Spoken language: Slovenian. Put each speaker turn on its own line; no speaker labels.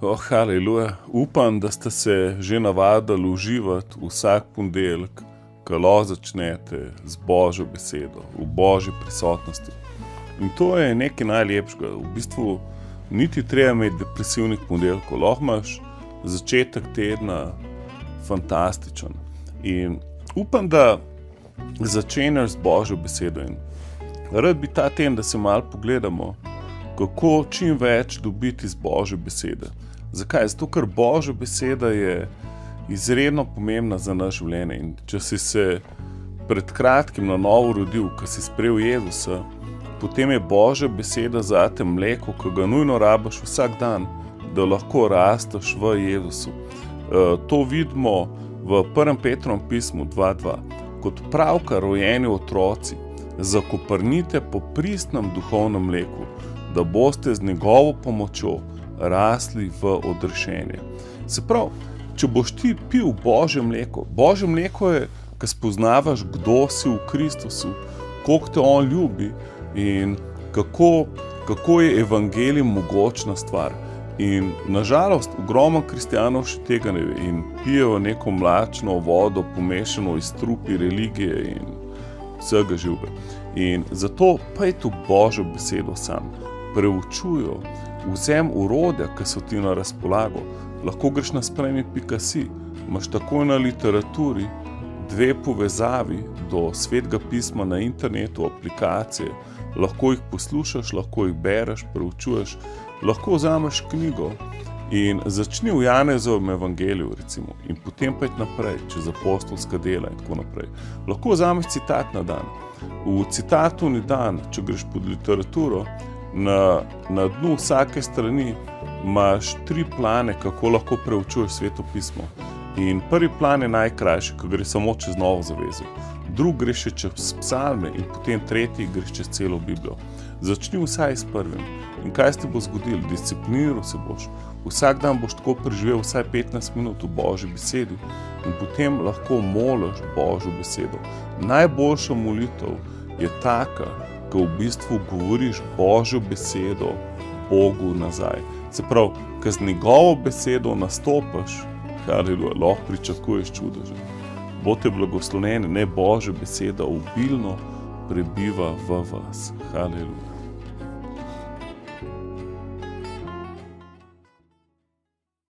Haleluja. Upam, da ste se že navadili uživati vsak ponedeljek, ko lahko začnete z Božjo besedo, v Božji prisotnosti. In to je nekaj najlepšega. V bistvu niti treba imeti depresivnih ponedeljkov, lahko imaš začetek tedna fantastičen. In upam, da začenjaš z Božjo besedo. In rad bi ta teden, da se malo pogledamo, kako čim več dobiti iz Božje besede. Zakaj? Zato, ker Božja beseda je izredno pomembna za naše življenje. In če si se pred kratkim na novo rodil, ko si sprejel Jezusa, potem je Božja beseda zate mleko, ki ga nujno rabiš vsak dan, da lahko rasteš v Jezusu. To vidimo v 1. Petrovem pismu 2.2. Kot pravkar rojeni otroci, zakoprnite po pristnem duhovnem mleku, da boste z njegovo pomočjo rasli v odrešenje. Se pravi, če boš ti pil Božje mleko je, ko spoznavaš, kdo si v Kristusu, koliko te on ljubi in kako je evangelij mogočna stvar. In nažalost, ogromno kristijanov še tega ne ve in pijejo neko mlačno vodo, pomešano iz strupi religije in vsega živega. In zato pejte v Božjo besedo sam, preučujo, vzem orodja, ki so ti na razpolago. Lahko greš na spremi.si, imaš takoj na literaturi 2 povezavi do Svetega pisma na internetu, aplikacije, lahko jih poslušaš, lahko jih bereš, preučuješ, lahko vzameš knjigo in začni v Janezovem evangeliju, recimo, in potem pa naprej, čez apostolska dela in tako naprej. Lahko vzameš citat na dan. V citatu ni dan, če greš pod literaturo, na dnu vsake strani imaš 3 plane, kako lahko preučuješ Sveto pismo. In prvi plan je najkrajši, ko gre samo čez Novo zavezo. Drugi gre še čez psalme in potem tretji greš čez celo Biblijo. Začni vsaj s prvim. In kaj se ti bo zgodilo? Discipliniral se boš. Vsak dan boš tako preživel vsaj 15 minut v Božji besedi in potem lahko moliš Božjo besedo. Najboljša molitev je taka, ko v bistvu govoriš Božjo besedo Bogu nazaj. Se pravi, ko z njegovo besedo nastopaš, lahko pričakuješ čudeže. Bodite blagoslovljeni, naj Božja beseda obilno prebiva v vas. Haleluja.